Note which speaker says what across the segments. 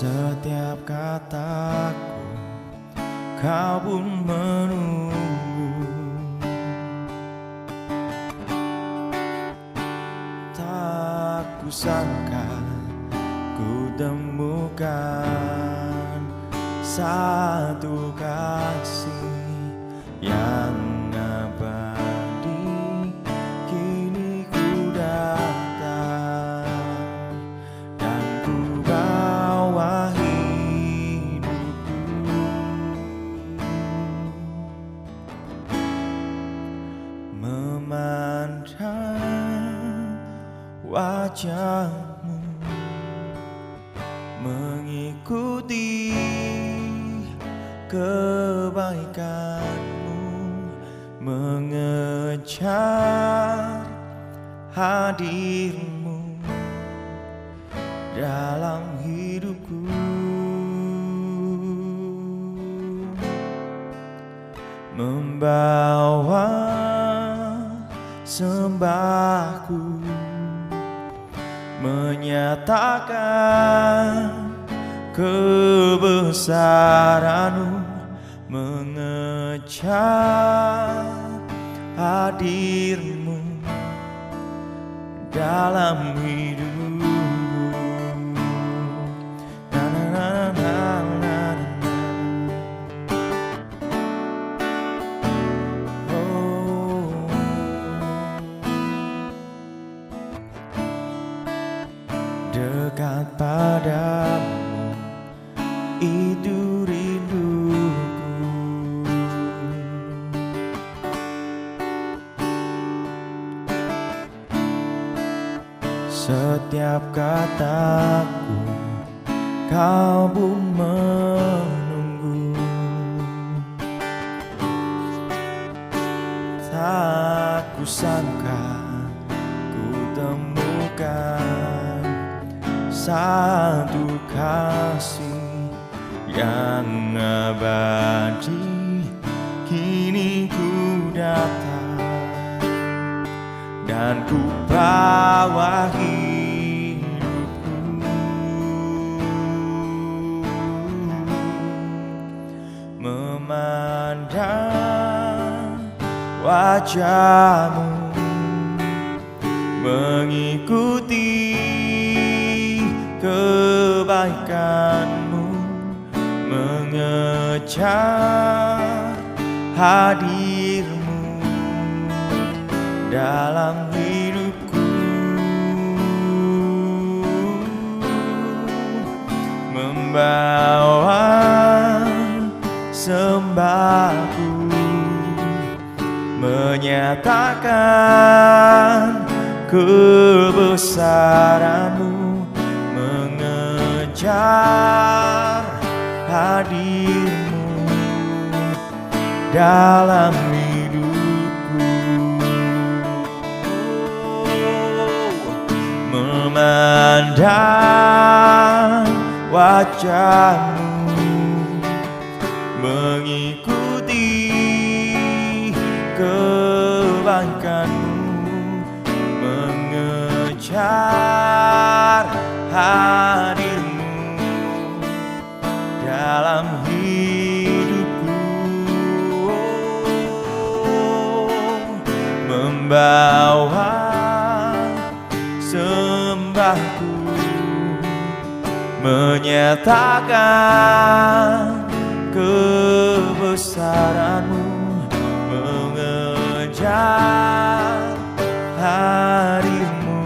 Speaker 1: Setiap kataku kau pun menunggu. Tak kusangka ku temukan satu kasih yang abadi. Kini ku datang dan ku bawa hidupku, memandang wajahmu, mengikuti kebaikanmu, mengejar hadirmu dalam hidupku, membawa sembahku, menyatakan kebesaran-Mu, mengejar hadir-Mu dalam hidupku. Na, na, na, na, na, na. Oh. Dekat padamu itu rinduku, setiap kataku kau pun menunggu. Tak kusangka ku temukan satu kasih yang abadi. Kini ku datang dan ku bawa hidupku, memandang wajah-Mu, mengikuti kebaikan-Mu, mengejar hadir-Mu dalam hidupku, membawa sembahku, menyatakan kebesaran-Mu, mengejar hadir-Mu dalam hidupku, memandang wajah-Mu, mengikuti kebaikan-Mu, mengejar hadir-Mu dalam hidupku, membawa sembahku, menyatakan kebesaran-Mu, mengejar hadir-Mu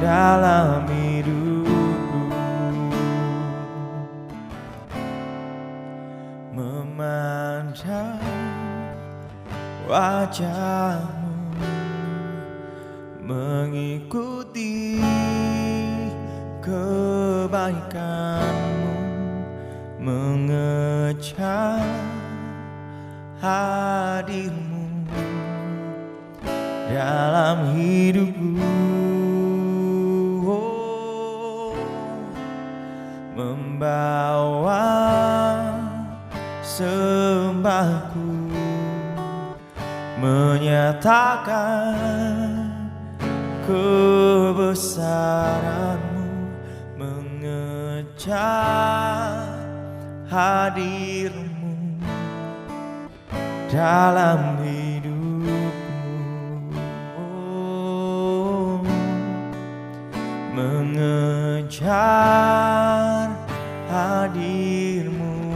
Speaker 1: dalam hidupku, memandang wajah-Mu, mengikuti kebaikan-Mu, mengejar hadir-Mu dalam hidupku, membawa sembahku, menyatakan kebesaran-Mu, mengejar mengejar hadirmu dalam hidupku, mengejar hadirmu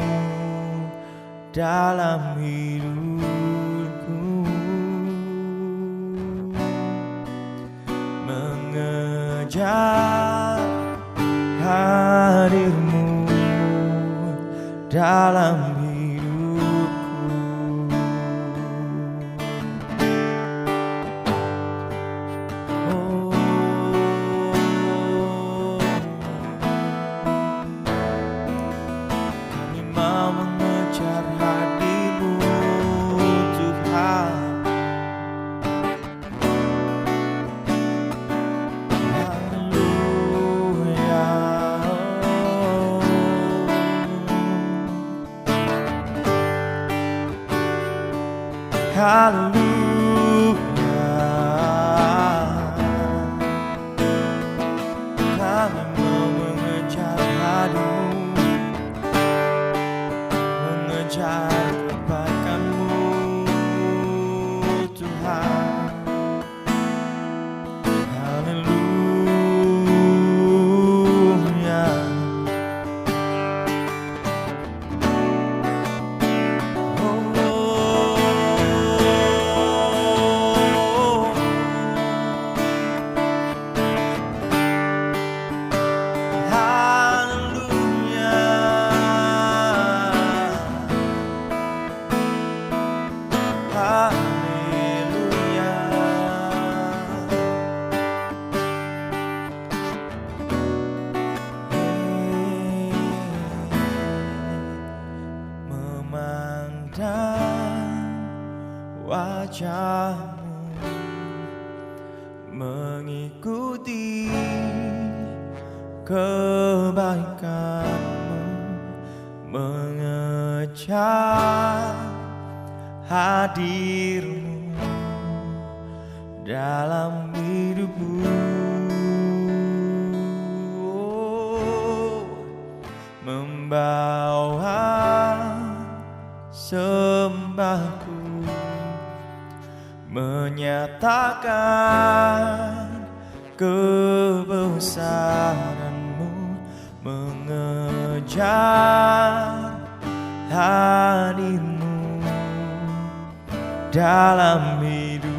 Speaker 1: dalam hidupku, mengejar hadirmu dalam hidupku. Kami mau mengejar hadirmu Tuhan. Haleluya, kami mau mengejar hadirmu, mengejar kebaikanmu Tuhan. Haleluya, memandang wajahmu, mengikuti kebaikanmu, mengejar hadirmu dalam hidupku, membawa sembahku, menyatakan kebesaranmu, mengejar hadirmu dalam hidupku.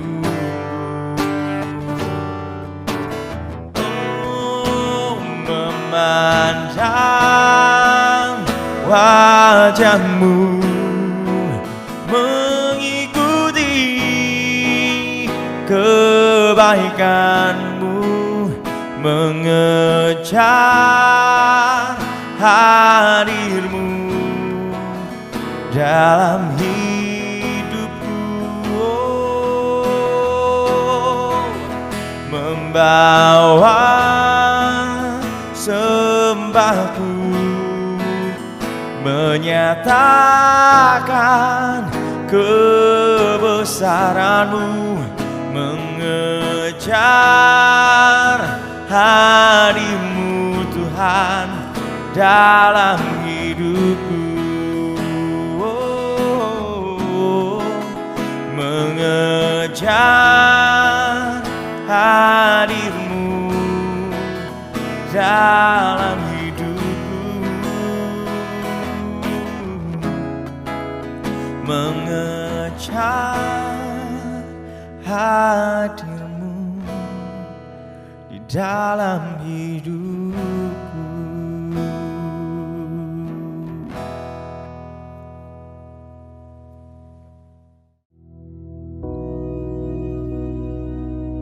Speaker 1: Memandang wajahmu, mengikuti kebaikanmu, mengejar hadirmu dalam hidupku, membawa sembahku, menyatakan kebesaranmu, mengejar hadirmu Tuhan dalam hidupku, mengejar hadirmu dalam hidupku, mengejar hadirmu di dalam hidupku.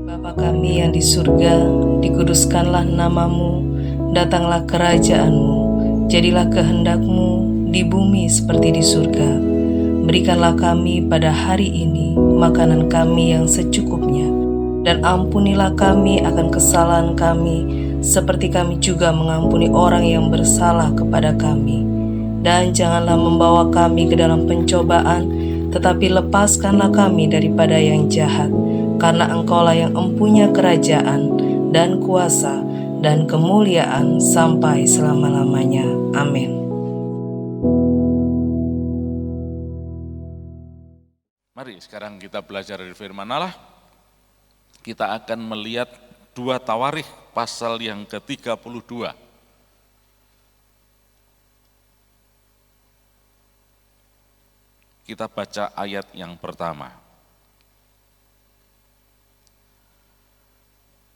Speaker 2: Bapa kami yang di surga, dikuduskanlah namamu, datanglah kerajaan-Mu, jadilah kehendak-Mu di bumi seperti di surga. Berikanlah kami pada hari ini makanan kami yang secukupnya, dan ampunilah kami akan kesalahan kami, seperti kami juga mengampuni orang yang bersalah kepada kami. Dan janganlah membawa kami ke dalam pencobaan, tetapi lepaskanlah kami daripada yang jahat. Karena Engkaulah yang empunya kerajaan dan kuasa dan kemuliaan sampai selama-lamanya. Amin.
Speaker 3: Mari sekarang kita belajar dari firman Allah. Kita akan melihat 2 Tawarikh pasal yang ke-32. Kita baca ayat yang pertama.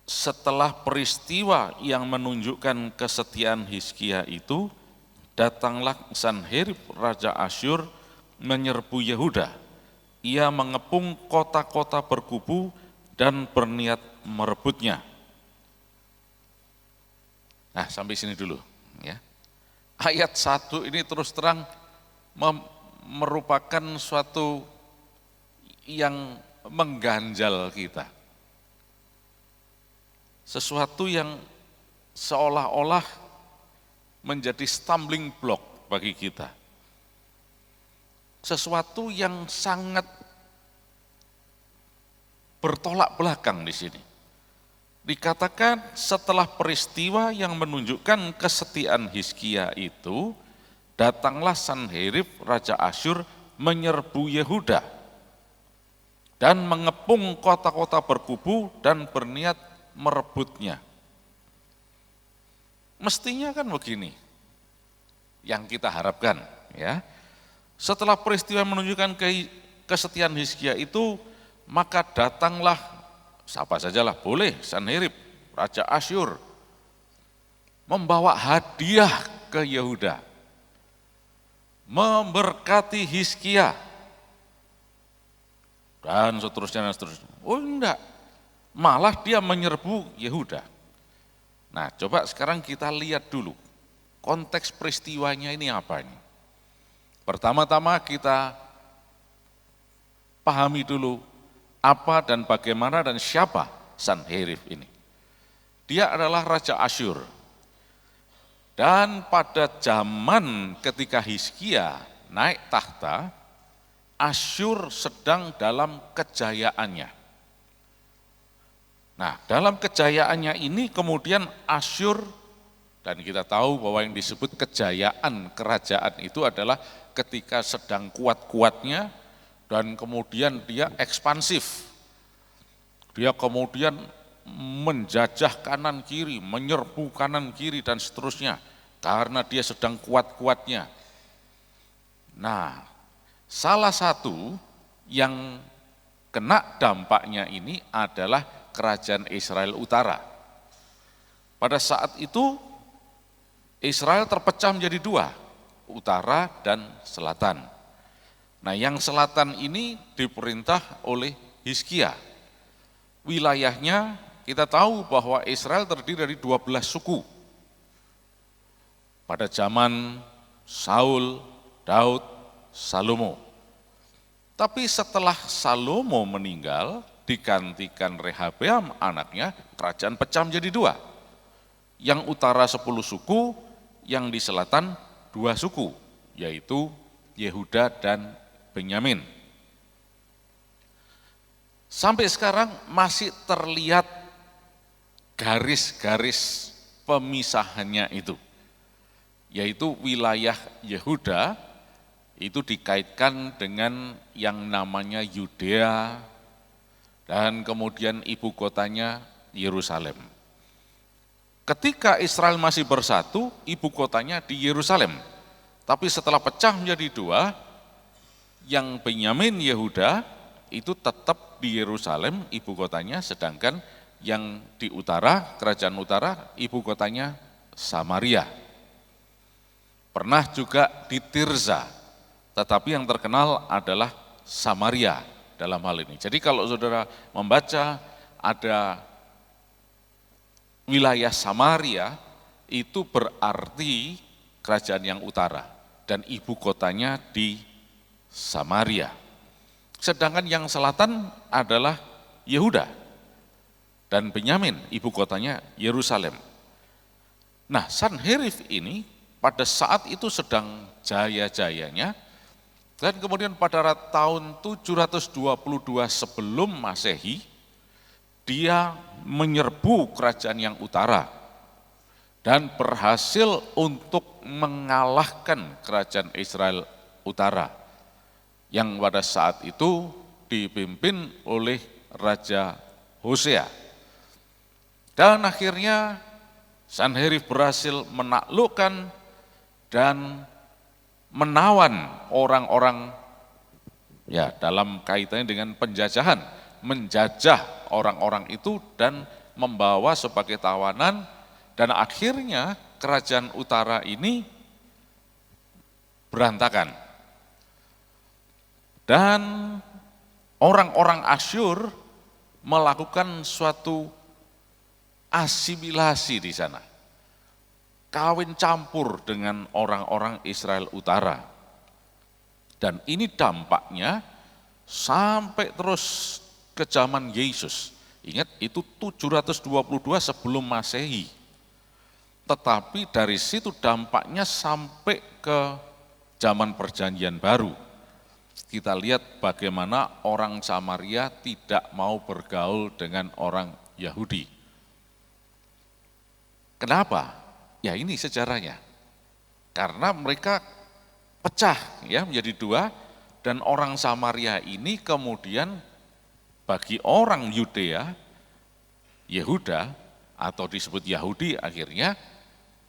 Speaker 3: Setelah peristiwa yang menunjukkan kesetiaan Hizkia itu, datanglah Sanherib Raja Asyur menyerbu Yehuda. Ia mengepung kota-kota berkubu dan berniat merebutnya. Nah, sampai sini dulu. Ya. Ayat 1 ini terus terang merupakan suatu yang mengganjal kita. Sesuatu yang seolah-olah menjadi stumbling block bagi kita. Sesuatu yang sangat bertolak belakang di sini. Dikatakan setelah peristiwa yang menunjukkan kesetiaan Hizkia itu, datanglah Sanherib Raja Asyur menyerbu Yehuda dan mengepung kota-kota berkubu dan berniat merebutnya. Mestinya kan begini yang kita harapkan, ya. Setelah peristiwa menunjukkan kesetiaan Hizkia itu, maka datanglah siapa sajalah boleh Sanherib Raja Asyur membawa hadiah ke Yehuda, memberkati Hizkia, dan seterusnya dan seterusnya. Oh enggak, malah dia menyerbu Yehuda. Nah, coba sekarang kita lihat dulu konteks peristiwanya ini apa ini. Pertama-tama kita pahami dulu apa dan bagaimana dan siapa Sanherib ini. Dia adalah Raja Asyur. Dan pada zaman ketika Hizkia naik tahta, Asyur sedang dalam kejayaannya. Nah, dalam kejayaannya ini kemudian Asyur, dan kita tahu bahwa yang disebut kejayaan kerajaan itu adalah ketika sedang kuat-kuatnya dan kemudian dia ekspansif. Dia kemudian menjajah kanan kiri, menyerbu kanan kiri dan seterusnya karena dia sedang kuat-kuatnya. Nah, salah satu yang kena dampaknya ini adalah kerajaan Israel Utara. Pada saat itu Israel terpecah menjadi 2, utara dan selatan. Nah, yang selatan ini diperintah oleh Hizkia. Wilayahnya kita tahu bahwa Israel terdiri dari 12 suku. Pada zaman Saul, Daud, Salomo. Tapi setelah Salomo meninggal, digantikan Rehabeam anaknya, kerajaan pecah menjadi 2. Yang utara 10 suku, yang di selatan 2 suku, yaitu Yehuda dan Benyamin. Sampai sekarang masih terlihat garis-garis pemisahannya itu, yaitu wilayah Yehuda itu dikaitkan dengan yang namanya Yudea dan kemudian ibu kotanya Yerusalem. Ketika Israel masih bersatu, ibu kotanya di Yerusalem. Tapi setelah pecah menjadi 2, yang Benyamin Yehuda itu tetap di Yerusalem ibu kotanya, sedangkan yang di utara, kerajaan utara, ibu kotanya Samaria. Pernah juga di Tirza, tetapi yang terkenal adalah Samaria dalam hal ini. Jadi kalau saudara membaca ada wilayah Samaria, itu berarti kerajaan yang utara dan ibu kotanya di Samaria. Sedangkan yang selatan adalah Yehuda dan Benyamin, ibu kotanya Yerusalem. Nah, Sanherib ini pada saat itu sedang jaya-jayanya, dan kemudian pada tahun 722 sebelum Masehi, dia menyerbu kerajaan yang utara, dan berhasil untuk mengalahkan kerajaan Israel Utara yang pada saat itu dipimpin oleh Raja Hosea. Dan akhirnya Sanherib berhasil menaklukkan dan menawan orang-orang ya dalam kaitannya dengan penjajahan, menjajah orang-orang itu dan membawa sebagai tawanan, dan akhirnya kerajaan utara ini berantakan. Dan orang-orang Asyur melakukan suatu asimilasi di sana, kawin campur dengan orang-orang Israel Utara. Dan ini dampaknya sampai terus ke zaman Yesus. Ingat, itu 722 sebelum Masehi. Tetapi dari situ dampaknya sampai ke zaman Perjanjian Baru. Kita lihat bagaimana orang Samaria tidak mau bergaul dengan orang Yahudi. Kenapa? Ya ini sejarahnya. Karena mereka pecah ya menjadi dua, dan orang Samaria ini kemudian bagi orang Yudea, Yehuda atau disebut Yahudi, akhirnya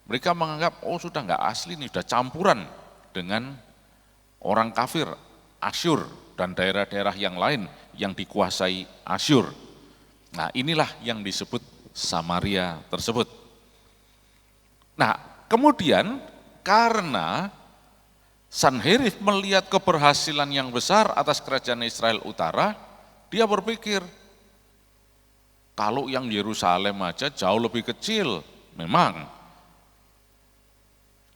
Speaker 3: mereka menganggap oh sudah enggak asli nih, sudah campuran dengan orang kafir, Asyur dan daerah-daerah yang lain yang dikuasai Asyur. Nah inilah yang disebut Samaria tersebut. Nah kemudian karena Sanherib melihat keberhasilan yang besar atas kerajaan Israel Utara, dia berpikir, kalau yang Yerusalem aja jauh lebih kecil, memang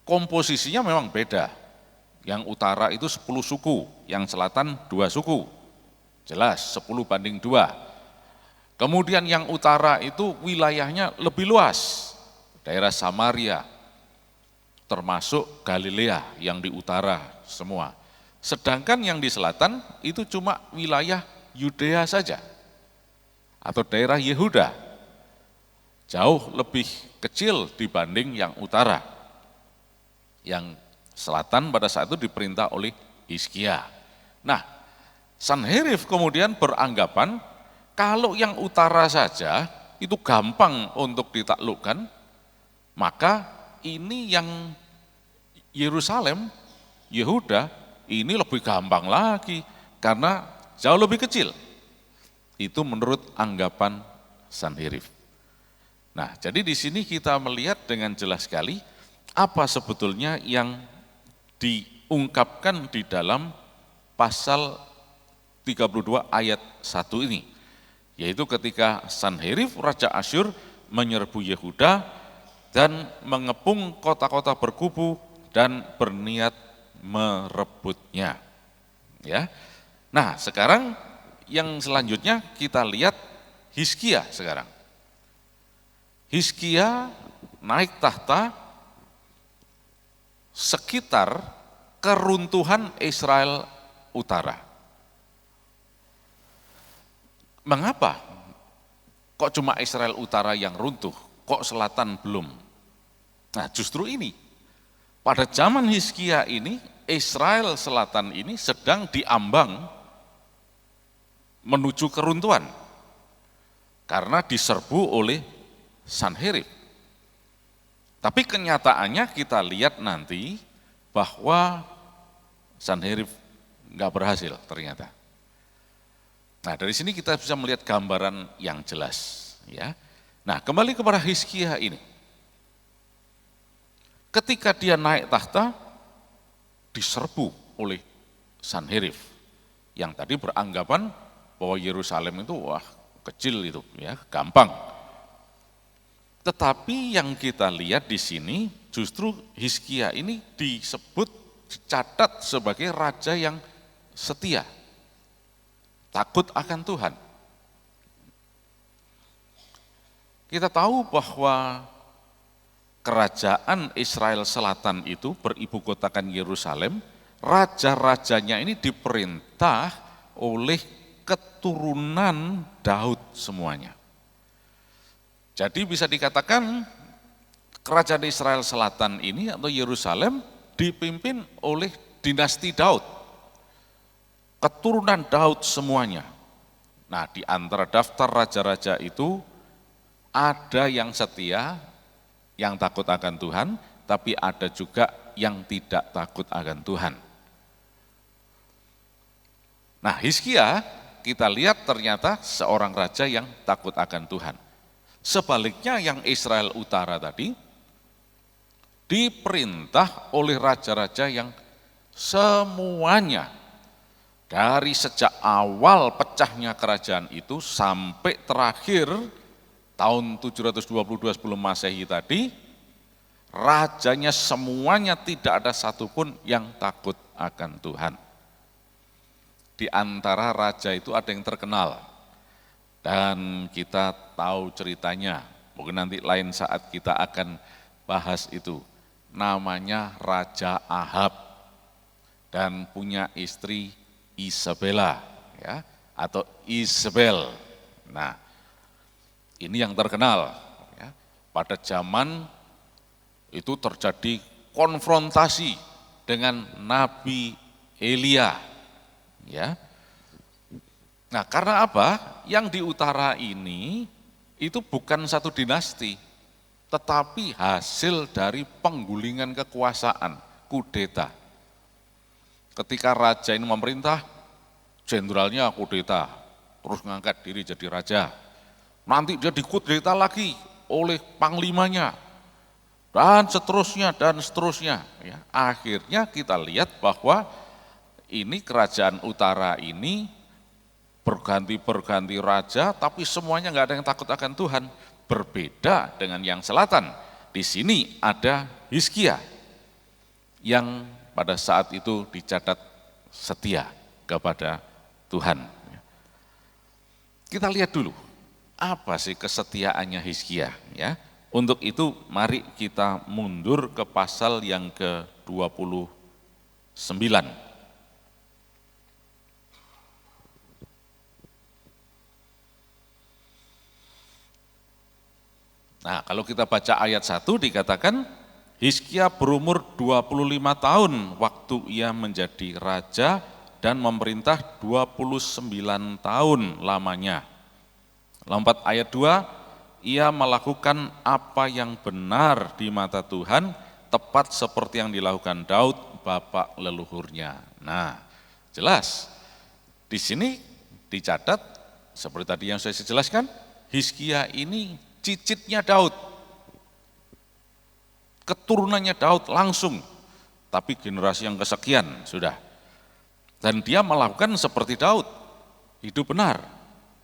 Speaker 3: komposisinya memang beda. Yang utara itu 10 suku, yang selatan 2 suku, jelas 10 banding 2. Kemudian yang utara itu wilayahnya lebih luas, daerah Samaria, termasuk Galilea yang di utara semua. Sedangkan yang di selatan itu cuma wilayah Yudea saja, atau daerah Yehuda, jauh lebih kecil dibanding yang utara. Yang selatan pada saat itu diperintah oleh Hizkia. Nah, Sanherib kemudian beranggapan kalau yang utara saja itu gampang untuk ditaklukkan, maka ini yang Yerusalem, Yehuda, ini lebih gampang lagi karena jauh lebih kecil. Itu menurut anggapan Sanherib. Nah, jadi di sini kita melihat dengan jelas sekali apa sebetulnya yang diungkapkan di dalam pasal 32 ayat 1 ini. Yaitu ketika Sanherib, Raja Asyur menyerbu Yehuda dan mengepung kota-kota berkubu dan berniat merebutnya. Ya. Nah, sekarang yang selanjutnya kita lihat Hizkia sekarang. Hizkia naik tahta sekitar keruntuhan Israel Utara. Mengapa? Kok cuma Israel Utara yang runtuh? Kok selatan belum? Nah, justru ini. Pada zaman Hizkia ini, Israel Selatan ini sedang diambang menuju keruntuhan karena diserbu oleh Sanherib. Tapi kenyataannya kita lihat nanti bahwa Sanherib nggak berhasil ternyata. Nah dari sini kita bisa melihat gambaran yang jelas. Ya. Nah kembali kepada Hizkia ini. Ketika dia naik tahta, diserbu oleh Sanherib yang tadi beranggapan bahwa Yerusalem itu wah kecil itu ya, gampang. Tetapi yang kita lihat di sini justru Hizkia ini disebut, dicatat sebagai raja yang setia, takut akan Tuhan. Kita tahu bahwa kerajaan Israel Selatan itu beribu kotakan Yerusalem, raja-rajanya ini diperintah oleh keturunan Daud semuanya. Jadi bisa dikatakan kerajaan Israel Selatan ini atau Yerusalem dipimpin oleh dinasti Daud, keturunan Daud semuanya. Nah, di antara daftar raja-raja itu ada yang setia, yang takut akan Tuhan, tapi ada juga yang tidak takut akan Tuhan. Nah, Hizkia kita lihat ternyata seorang raja yang takut akan Tuhan. Sebaliknya yang Israel Utara tadi diperintah oleh raja-raja yang semuanya dari sejak awal pecahnya kerajaan itu sampai terakhir tahun 722 sebelum Masehi tadi, rajanya semuanya tidak ada satupun yang takut akan Tuhan. Di antara raja itu ada yang terkenal, dan kita tahu ceritanya, mungkin nanti lain saat kita akan bahas itu. Namanya Raja Ahab dan punya istri Isabella, ya, atau Isabel. Nah, ini yang terkenal. Ya. Pada zaman itu terjadi konfrontasi dengan Nabi Elia. Ya. Nah, karena apa? Yang di utara ini itu bukan satu dinasti, tetapi hasil dari penggulingan kekuasaan, kudeta. Ketika raja ini memerintah, jenderalnya kudeta, terus ngangkat diri jadi raja. Nanti dia dikudeta lagi oleh panglimanya, dan seterusnya, dan seterusnya. Ya, akhirnya kita lihat bahwa ini kerajaan utara ini berganti-berganti raja, tapi semuanya nggak ada yang takut akan Tuhan. Berbeda dengan yang selatan. Di sini ada Hizkia yang pada saat itu dicatat setia kepada Tuhan. Kita lihat dulu, apa sih kesetiaannya Hizkia, ya? Untuk itu mari kita mundur ke pasal yang ke-29. Nah, kalau kita baca ayat 1 dikatakan Hizkia berumur 25 tahun waktu ia menjadi raja dan memerintah 29 tahun lamanya. Lompat ayat 2, ia melakukan apa yang benar di mata Tuhan, tepat seperti yang dilakukan Daud bapak leluhurnya. Nah, jelas di sini dicatat seperti tadi yang saya jelaskan, Hizkia ini cicitnya Daud, keturunannya Daud langsung, tapi generasi yang kesekian sudah. Dan dia melakukan seperti Daud, hidup benar,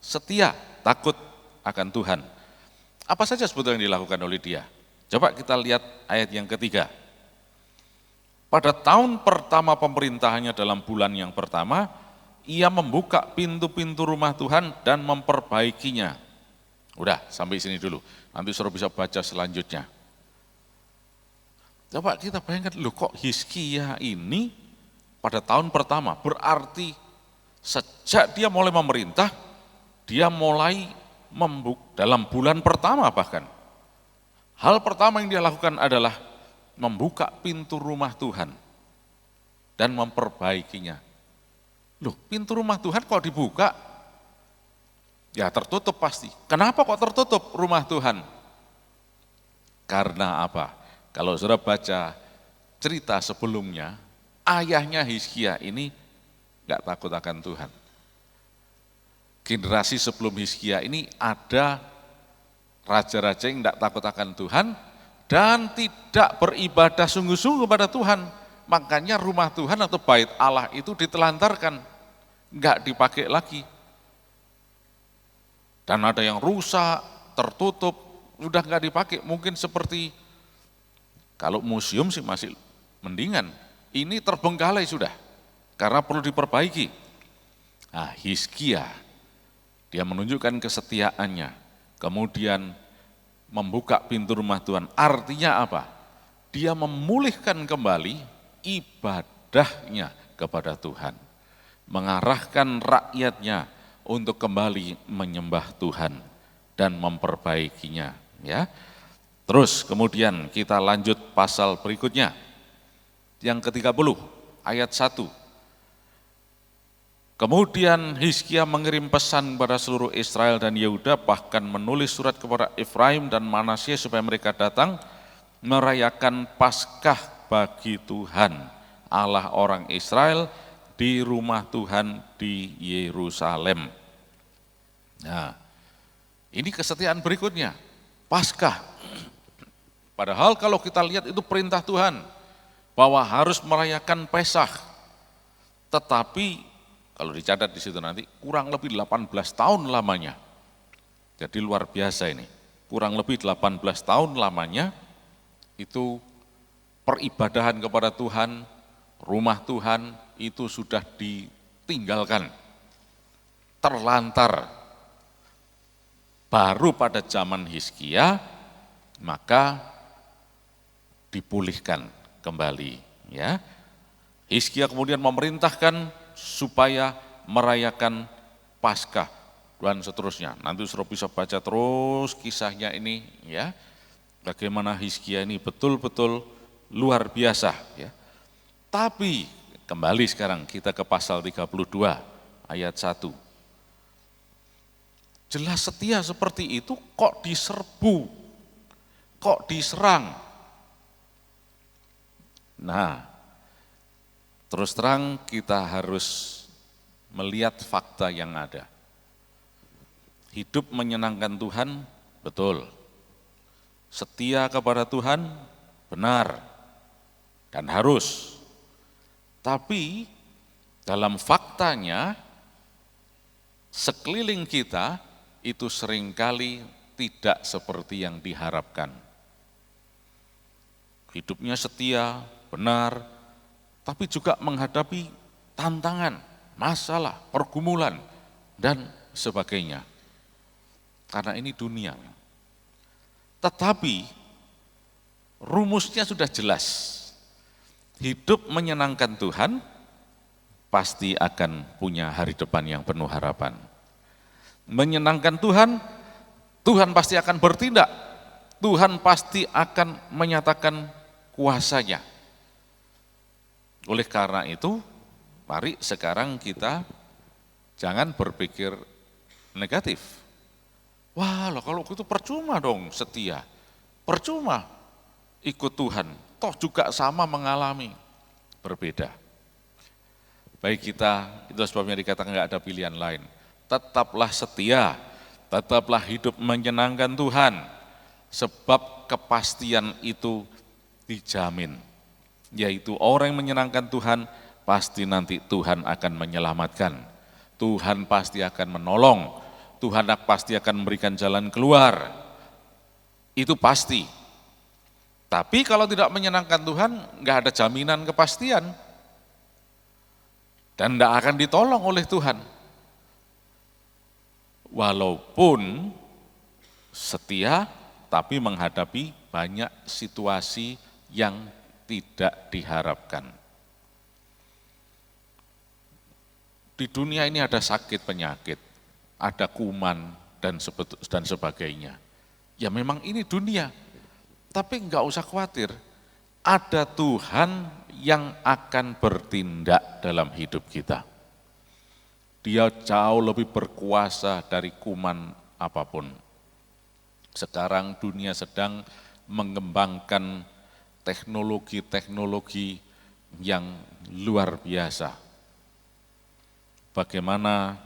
Speaker 3: setia, takut akan Tuhan. Apa saja sebetulnya yang dilakukan oleh dia? Coba kita lihat ayat yang ketiga. Pada tahun pertama pemerintahannya dalam bulan yang pertama, ia membuka pintu-pintu rumah Tuhan dan memperbaikinya. Udah, sampai sini dulu. Nanti suruh bisa baca selanjutnya. Coba kita bayangkan, loh kok Hizkia ini pada tahun pertama, berarti sejak dia mulai memerintah, dia mulai dalam bulan pertama bahkan. Hal pertama yang dia lakukan adalah membuka pintu rumah Tuhan dan memperbaikinya. Loh, pintu rumah Tuhan kok dibuka? Ya tertutup pasti. Kenapa kok tertutup rumah Tuhan? Karena apa? Kalau saudara baca cerita sebelumnya, ayahnya Hizkia ini enggak takut akan Tuhan. Generasi sebelum Hizkia ini ada raja-raja yang enggak takut akan Tuhan dan tidak beribadah sungguh-sungguh pada Tuhan. Makanya rumah Tuhan atau bait Allah itu ditelantarkan, enggak dipakai lagi. Dan ada yang rusak, tertutup, udah nggak dipakai. Mungkin seperti, kalau museum sih masih mendingan. Ini terbengkalai sudah, karena perlu diperbaiki. Nah, Hizkia, dia menunjukkan kesetiaannya, kemudian membuka pintu rumah Tuhan. Artinya apa? Dia memulihkan kembali ibadahnya kepada Tuhan. Mengarahkan rakyatnya untuk kembali menyembah Tuhan dan memperbaikinya, ya. Terus kemudian kita lanjut pasal berikutnya, yang ke-30 ayat 1. Kemudian Hizkia mengirim pesan kepada seluruh Israel dan Yehuda, bahkan menulis surat kepada Efraim dan Manasye supaya mereka datang merayakan Paskah bagi Tuhan Allah orang Israel di rumah Tuhan di Yerusalem. Nah, ini kesetiaan berikutnya, Paskah. Padahal kalau kita lihat itu perintah Tuhan bahwa harus merayakan Peskah. Tetapi kalau dicatat di situ nanti kurang lebih 18 tahun lamanya. Jadi luar biasa ini. Kurang lebih 18 tahun lamanya itu peribadahan kepada Tuhan, rumah Tuhan itu sudah ditinggalkan, terlantar. Baru pada zaman Hizkia maka dipulihkan kembali, ya. Hizkia kemudian memerintahkan supaya merayakan Paskah dan seterusnya. Nanti saudara bisa baca terus kisahnya ini, ya. Bagaimana Hizkia ini betul-betul luar biasa, ya. Tapi kembali sekarang kita ke pasal 32 ayat 1. Jelas setia seperti itu kok diserbu, kok diserang. Nah, terus terang kita harus melihat fakta yang ada. Hidup menyenangkan Tuhan, betul. Setia kepada Tuhan, benar. Dan harus. Tapi dalam faktanya, sekeliling kita itu seringkali tidak seperti yang diharapkan. Hidupnya setia, benar, tapi juga menghadapi tantangan, masalah, pergumulan, dan sebagainya. Karena ini dunia. Tetapi rumusnya sudah jelas. Hidup menyenangkan Tuhan, pasti akan punya hari depan yang penuh harapan. Menyenangkan Tuhan, Tuhan pasti akan bertindak. Tuhan pasti akan menyatakan kuasanya. Oleh karena itu, mari sekarang kita jangan berpikir negatif. Wah, kalau itu percuma dong setia. Percuma ikut Tuhan, toh juga sama mengalami. Berbeda. Baik kita, itu sebabnya dikatakan enggak ada pilihan lain. Tetaplah setia, tetaplah hidup menyenangkan Tuhan, sebab kepastian itu dijamin. Yaitu orang yang menyenangkan Tuhan, pasti nanti Tuhan akan menyelamatkan. Tuhan pasti akan menolong, Tuhan pasti akan memberikan jalan keluar. Itu pasti. Tapi kalau tidak menyenangkan Tuhan, enggak ada jaminan kepastian. Dan tidak akan ditolong oleh Tuhan. Walaupun setia, tapi menghadapi banyak situasi yang tidak diharapkan. Di dunia ini ada sakit penyakit, ada kuman dan sebagainya. Ya memang ini dunia, tapi enggak usah khawatir. Ada Tuhan yang akan bertindak dalam hidup kita. Dia jauh lebih berkuasa dari kuman apapun. Sekarang dunia sedang mengembangkan teknologi-teknologi yang luar biasa. Bagaimana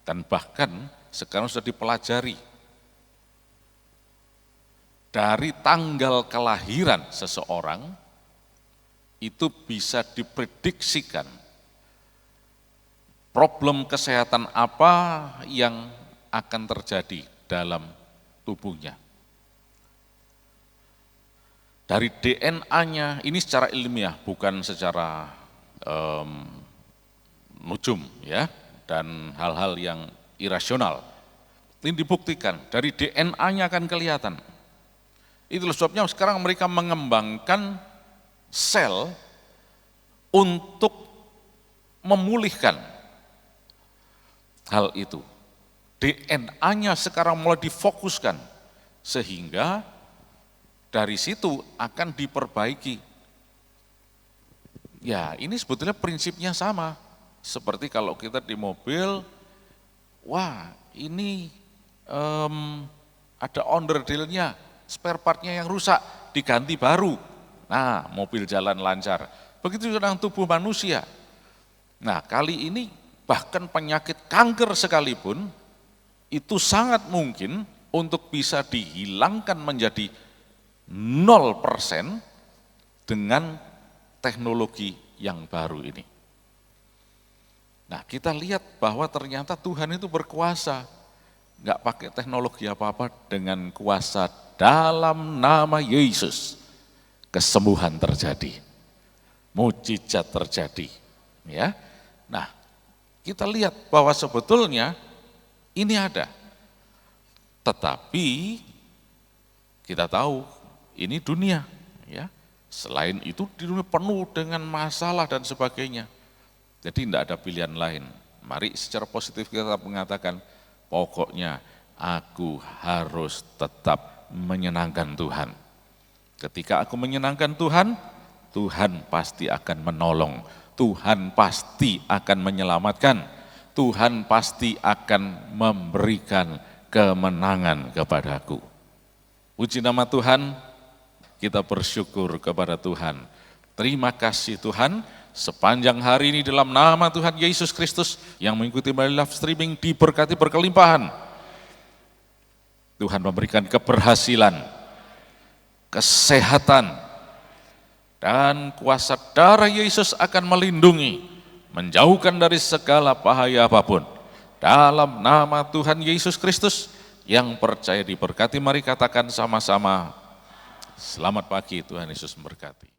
Speaker 3: dan bahkan sekarang sudah dipelajari. Dari tanggal kelahiran seseorang itu bisa diprediksikan problem kesehatan apa yang akan terjadi dalam tubuhnya. Dari DNA-nya, ini secara ilmiah, bukan secara nujum ya, dan hal-hal yang irasional. Ini dibuktikan, dari DNA-nya akan kelihatan. Itulah sebabnya sekarang mereka mengembangkan sel untuk memulihkan hal itu. DNA-nya sekarang mulai difokuskan, sehingga dari situ akan diperbaiki. Ya, ini sebetulnya prinsipnya sama. Seperti kalau kita di mobil, wah ini ada onderdilnya, spare partnya yang rusak, diganti baru. Nah, mobil jalan lancar. Begitu juga dengan tubuh manusia. Nah, kali ini bahkan penyakit kanker sekalipun, itu sangat mungkin untuk bisa dihilangkan menjadi 0% dengan teknologi yang baru ini. Nah, kita lihat bahwa ternyata Tuhan itu berkuasa, nggak pakai teknologi apa-apa, dengan kuasa dalam nama Yesus, kesembuhan terjadi, mujizat terjadi. Ya, nah kita lihat bahwa sebetulnya ini ada, tetapi kita tahu ini dunia, ya. Selain itu di dunia penuh dengan masalah dan sebagainya. Jadi tidak ada pilihan lain. Mari secara positif kita mengatakan, pokoknya aku harus tetap menyenangkan Tuhan. Ketika aku menyenangkan Tuhan, Tuhan pasti akan menolong, Tuhan pasti akan menyelamatkan, Tuhan pasti akan memberikan kemenangan kepadaku. Puji nama Tuhan, kita bersyukur kepada Tuhan. Terima kasih Tuhan, sepanjang hari ini dalam nama Tuhan Yesus Kristus yang mengikuti melalui live streaming diberkati berkelimpahan. Tuhan memberikan keberhasilan, kesehatan, dan kuasa darah Yesus akan melindungi, menjauhkan dari segala bahaya apapun. Dalam nama Tuhan Yesus Kristus, yang percaya diberkati, mari katakan sama-sama, selamat pagi, Tuhan Yesus memberkati.